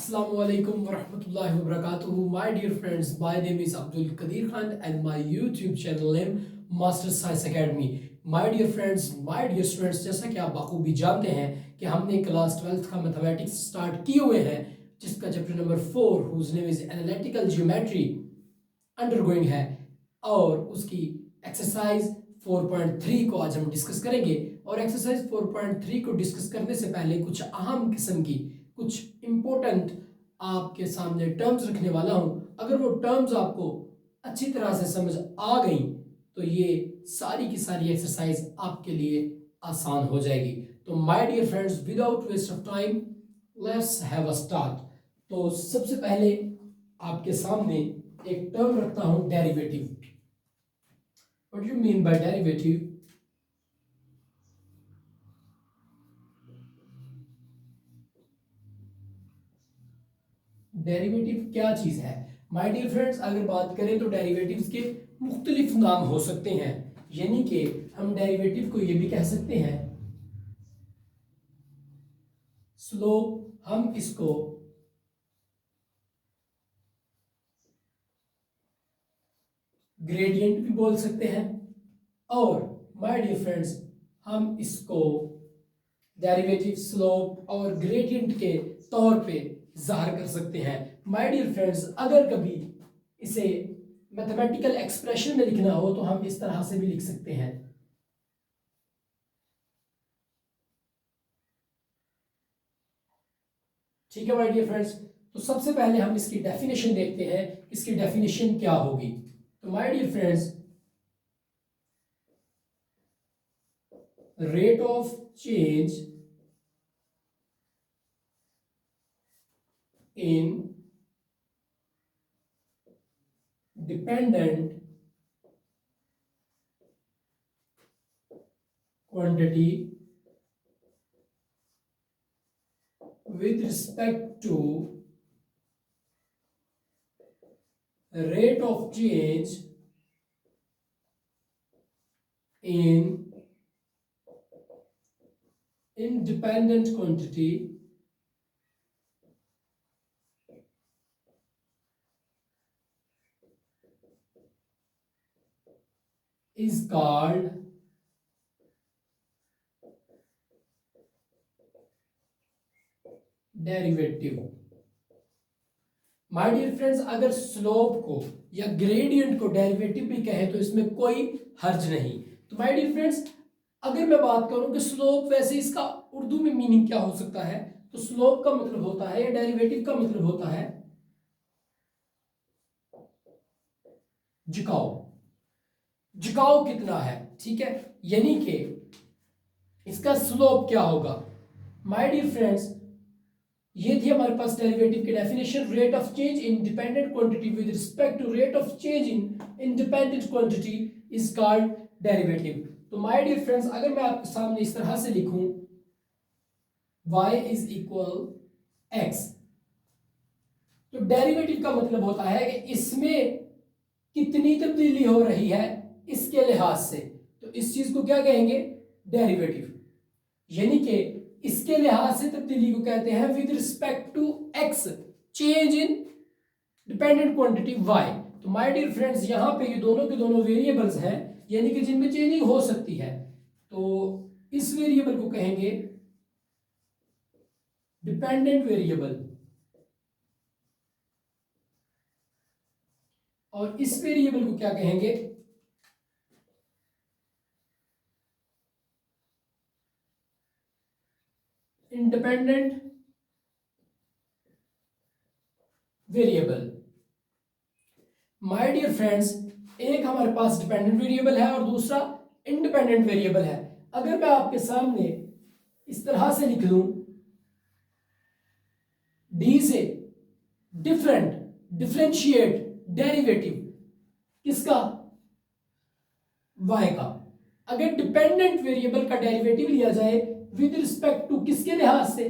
Assalamualaikum warahmatullahi wabarakatuh. My dear friends, my name is Abdul Qadir Khan and my YouTube channel name Master Science Academy. My dear friends, my dear students, जैसा कि आप बखूबी जानते हैं कि हमने class 12th का mathematics start किए हुए हैं, जिसका chapter number 4 whose name is analytical geometry undergoing है, और उसकी एक्सरसाइज 4.3 को आज हम डिस्कस करेंगे। और एक्सरसाइज 4.3 को डिस्कस करने से पहले कुछ अहम किस्म की कुछ इम्पोर्टेंट आपके सामने टर्म्स रखने वाला हूं। अगर वो टर्म्स आपको अच्छी तरह से समझ आ गई तो ये सारी की सारी एक्सरसाइज आपके लिए आसान हो जाएगी। तो my dear friends, without waste of time let's have a start. तो सबसे पहले आपके सामने एक टर्म रखता हूं, derivative. What do you mean by derivative? Derivative क्या चीज है? माय डियर फ्रेंड्स, अगर बात करें तो डेरिवेटिव्स के मुख्तलिफ नाम हो सकते हैं, यानी कि हम डेरिवेटिव को ये भी कह सकते हैं स्लोप, हम इसको ग्रेडियंट भी बोल सकते हैं, और माय डियर फ्रेंड्स हम इसको डेरिवेटिव, स्लोप और ग्रेडियंट के तौर पे ज़ाहिर कर सकते हैं। माय डियर फ्रेंड्स, अगर कभी इसे मैथमेटिकल एक्सप्रेशन में लिखना हो तो हम इस तरह से भी लिख सकते हैं। ठीक है माय डियर फ्रेंड्स, तो सबसे पहले हम इसकी डेफिनेशन देखते हैं, इसकी डेफिनेशन क्या होगी। तो my dear friends, rate of change in dependent quantity with respect to rate of change in independent quantity is called derivative. My dear friends, अगर स्लोप को या ग्रेडियंट को डेरिवेटिव भी कहें तो इसमें कोई हर्ज नहीं। तो माय डियर फ्रेंड्स, अगर मैं बात करूं कि स्लोप, वैसे इसका उर्दू में मीनिंग क्या हो सकता है, तो स्लोप का मतलब होता है या डेरिवेटिव का मतलब होता है झुकाव। झुकाव कितना है, ठीक है, यानी कि इसका स्लोप क्या होगा। माय डियर फ्रेंड्स, ये थी हमारे पास डेरिवेटिव की definition, rate of change in dependent quantity with respect to rate of change in independent quantity is called derivative. तो माय डियर फ्रेंड्स, अगर मैं आपके सामने इस तरह से लिखूं y इज इक्वल x, तो डेरिवेटिव का मतलब होता है कि इसमें कितनी तब्दीली हो रही है इसके लिहाज से, तो इस चीज को क्या कहेंगे, डेरिवेटिव। यानी कि इसके लिहाज से तब्दीली को कहते हैं with respect to x, change in dependent quantity y। तो माय डियर फ्रेंड्स, यहां पे ये दोनों के दोनों वेरिएबल्स हैं, यानी कि जिनमें चेंजिंग हो सकती है, तो इस वेरिएबल को कहेंगे डिपेंडेंट वेरिएबल, और इस वेरिएबल को क्या कहेंगे, independent variable. My dear friends, एक हमारे पास डिपेंडेंट वेरिएबल है और दूसरा इंडिपेंडेंट वेरिएबल है। अगर मैं आपके सामने इस तरह से लिख लूं, डी से डिफरेंट, डिफरेंशिएट डेरिवेटिव किसका, y का। अगर डिपेंडेंट वेरिएबल का डेरिवेटिव लिया जाए विद रिस्पेक्ट टू किसके लिहाज से,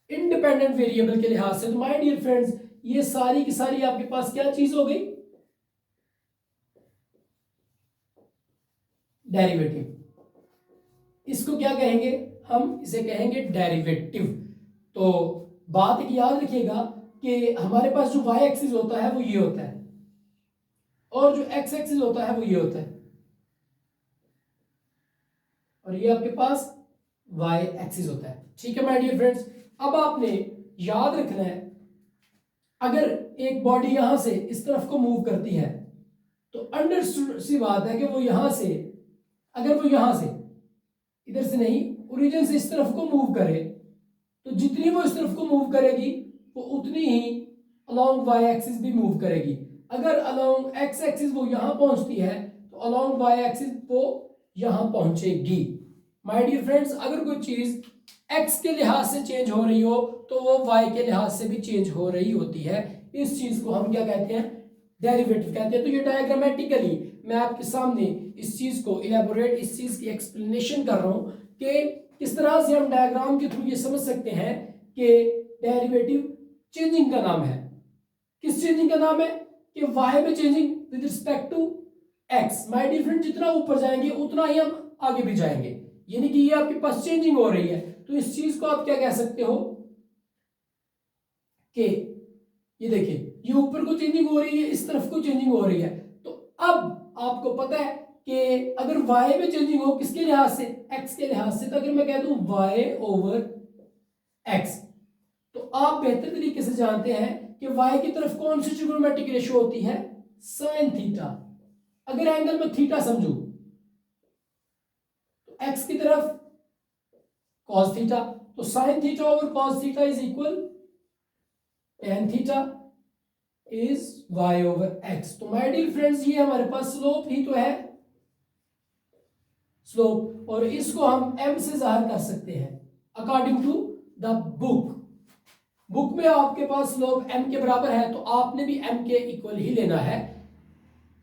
इंडिपेंडेंट वेरिएबल के लिहाज से, तो माय डियर फ्रेंड्स ये सारी की सारी आपके पास क्या चीज हो गई, डेरिवेटिव। इसको क्या कहेंगे, हम इसे कहेंगे डेरिवेटिव। तो बात एक याद रखिएगा कि हमारे पास जो वाई एक्सिस होता है वो ये होता है और जो एक्स एक्सिस होता है वो ये होता है और ये आपके पास वाई एक्सिस होता है। ठीक है माय डियर फ्रेंड्स, अब आपने याद रखना है अगर एक बॉडी यहां से इस तरफ को मूव करती है तो अंडरस्टूड सी बात है कि वो यहां से, अगर वो यहां से इधर से नहीं ओरिजिन से इस तरफ को मूव करे तो जितनी वो इस तरफ को मूव करेगी वो उतनी ही अलोंग वाई एक्सिस भी मूव करेगी। अगर अलोंग एक्स एक्सिस वो यहां पहुंचती है तो अलोंग वाई एक्सिस वो यहां पहुंचेगी। माय डियर फ्रेंड्स, अगर कोई चीज एक्स के लिहाज से चेंज हो रही हो तो वो वाई के लिहाज से भी चेंज हो रही होती है। इस चीज को हम क्या कहते हैं, डेरिवेटिव कहते हैं। तो ये डायग्रामेटिकली मैं आपके सामने इस चीज को इलेबोरेट, इस चीज की एक्सप्लेनेशन कर रहा हूं कि किस तरह से हम डायग्राम के थ्रू ये समझ सकते हैं कि डेरिवेटिव चेंजिंग का नाम है। किस चेंजिंग का नाम है कि वाई में changing with respect to x. My dear friend, जितना ऊपर जाएंगे उतना ही हम आगे भी जाएंगे, यानी कि ये आपके पास चेंजिंग हो रही है। तो इस चीज को आप क्या कह सकते हो कि ये देखिए ये ऊपर को चेंजिंग हो रही है, इस तरफ को चेंजिंग हो रही है। तो अब आपको पता है कि अगर y में चेंजिंग हो किसके लिहाज से, x के लिहाज से, तो अगर मैं कह दूं y ओवर x तो आप बेहतर तरीके से जानते हैं कि y की तरफ कौन सी ट्रिग्नोमेट्रिक रेशियो होती है, साइन थीटा। अगर एंगल में थीटा समझू तो x की तरफ cos थीटा, तो sine theta over cos theta is equal tan theta is y over x। तो माय डियर फ्रेंड्स, ये हमारे पास स्लोप ही तो है, स्लोप, और इसको हम m से जाहिर कर सकते हैं according to the book. Book में आपके पास स्लोप m के बराबर है तो आपने भी m के इक्वल ही लेना है।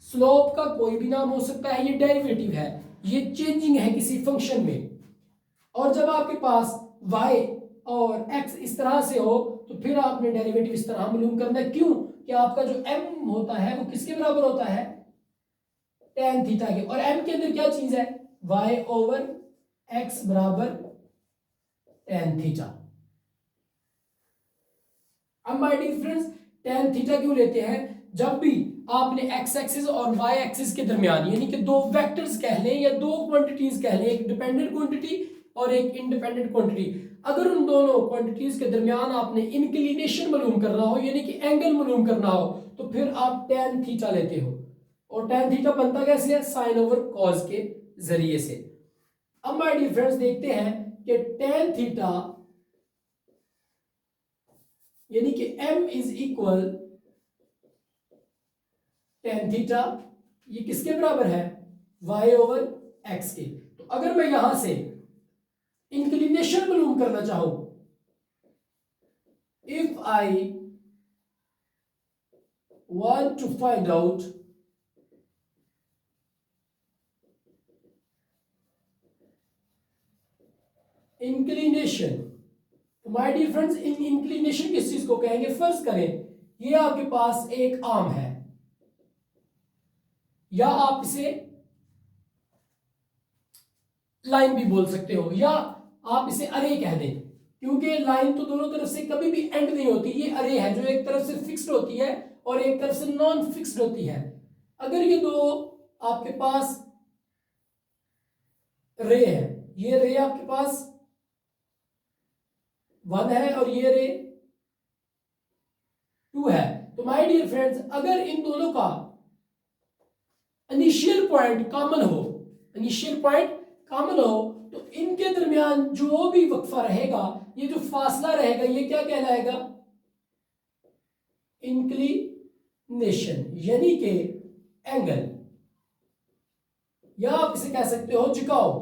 स्लोप का कोई भी नाम हो सकता है, ये डेरिवेटिव है, ये चेंजिंग है किसी फंक्शन में। और जब आपके पास y और x इस तरह से हो तो फिर आपने डेरिवेटिव इस तरह मालूम करना है। क्यों कि आपका जो m होता है वो किसके बराबर होता है, tan थीटा के। और m के अंदर क्या चीज है, y ओवर x बराबर tan थीटा। अब my dear friends, tan theta क्यों लेते हैं, जब भी आपने x एक्सिस और y एक्सिस के दरमियान, यानी कि दो वेक्टर्स कह लें या दो क्वांटिटीज कह लें, एक डिपेंडेंट क्वांटिटी और एक इंडिपेंडेंट क्वांटिटी, अगर उन दोनों क्वांटिटीज के दरमियान आपने इंक्लिनेशन मालूम करना हो यानी कि एंगल मालूम करना हो तो फिर आप tan थीटा लेते हो। और tan थीटा बनता कैसे है, साइन ओवर कॉस के जरिए से। अब माय डियर फ्रेंड्स देखते हैं कि tan थीटा यानी कि m is equal tan theta, ये किसके बराबर है, y ओवर x के। तो अगर मैं यहां से इंक्लिनेशन मालूम करना चाहूं, if I want to find out inclination, तो माय डियर फ्रेंड्स इंक्लिनेशन किस चीज को कहेंगे, फर्ज करें ये आपके पास एक आर्म है या आप इसे लाइन भी बोल सकते हो या आप इसे अरे कह दें, क्योंकि लाइन तो दोनों तरफ से कभी भी एंड नहीं होती, ये अरे है जो एक तरफ से फिक्स्ड होती है और एक तरफ से नॉन फिक्स्ड होती है। अगर ये दो आपके पास रे है, ये रे आपके पास 1 है और ये रे 2 है, तो माय डियर फ्रेंड्स अगर इन दोनों का इनिशियल पॉइंट कॉमन हो, इनिशियल पॉइंट कॉमन हो तो इनके दरमियान जो भी वक्फा रहेगा, ये जो फासला रहेगा, ये क्या कहलाएगा, इंक्लिनेशन यानी कि एंगल, या आप इसे कह सकते हो झुकाव।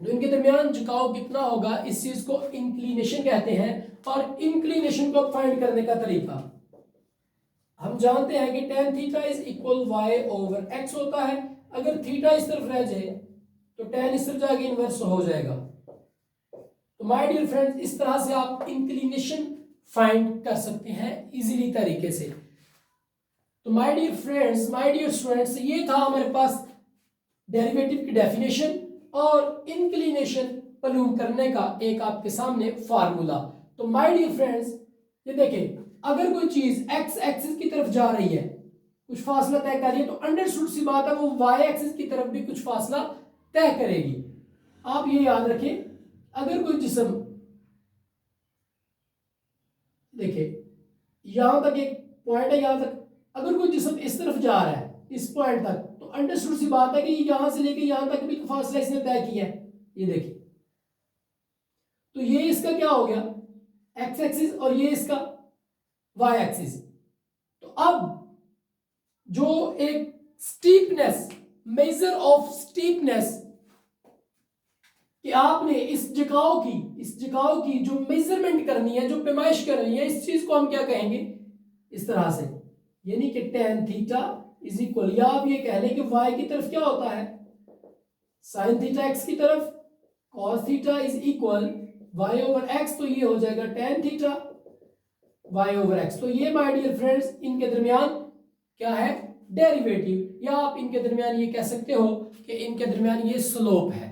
तो इनके दरमियान झुकाव कितना होगा, इस चीज को इंक्लिनेशन कहते हैं। और इंक्लिनेशन को फाइंड करने का तरीका हम जानते हैं कि tan theta is equal y over x होता है। अगर थीटा इस तरफ रह जाए तो tan इस तरफ जाके इन्वर्स हो जाएगा। तो माय डियर फ्रेंड्स इस तरह से आप इंक्लिनेशन फाइंड कर सकते हैं इजीली तरीके से। तो my dear friends, my dear students, ये था हमारे पास डेरिवेटिव की डेफिनेशन और इंक्लिनेशन मालूम करने का एक आपके सामने फार्मूला। तो माय डियर फ्रेंड्स, ये देखें, अगर कोई चीज एक्स एक्सिस की तरफ जा रही है, कुछ फासला तय कर रही है, तो अंडरस्टूड सी बात है वो वाई एक्सिस की तरफ भी कुछ फासला तय करेगी। आप ये याद रखें, अगर कोई जिस्म, देखिए यहां तक एक पॉइंट है, यहां तक अगर कोई जिस्म इस तरफ जा रहा है इस पॉइंट तक, तो अंडरस्टूड सी बात है कि यहां से लेके यहां तक भी तो फासला इसने तय किया है। ये देखिए, तो ये इसका क्या हो गया, एक्स एक्सिस, और ये इसका वाई एक्सिस। तो अब जो एक स्टीपनेस, मेजर ऑफ स्टीपनेस, कि आपने इस झुकाव की जो मेजरमेंट करनी है, जो पैमाइश करनी है, इस चीज को हम क्या कहेंगे, इस तरह से, यानी कि tan थीटा इज इक्वल, या आप ये कह लें कि y की तरफ क्या होता है, sin थीटा, x की तरफ cos theta is equal y over x, तो ये हो जाएगा tan theta y over x। तो ये माय डियर फ्रेंड्स इनके दरमियान क्या है, डेरिवेटिव, या आप इनके दरमियान ये कह सकते हो कि इनके दरमियान ये स्लोप है,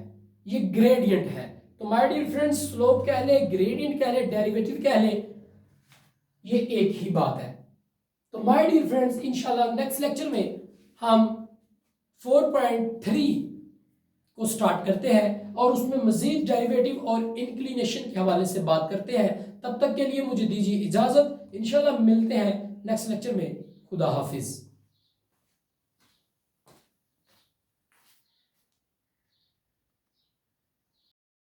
ये ग्रेडियंट है। तो माय डियर फ्रेंड्स, स्लोप कह ले, ग्रेडियंट कह ले, डेरिवेटिव कह ले, ये एक ही बात है। तो माय डियर फ्रेंड्स, इंशाल्लाह नेक्स्ट लेक्चर में हम 4.3 को स्टार्ट करते हैं और उसमें मजीद डेरिवेटिव और इंक्लिनेशन के हवाले से बात करते हैं। तब तक के लिए मुझे दीजिए इजाजत, इंशाल्लाह मिलते हैं नेक्स्ट लेक्चर में। खुदा हाफिज।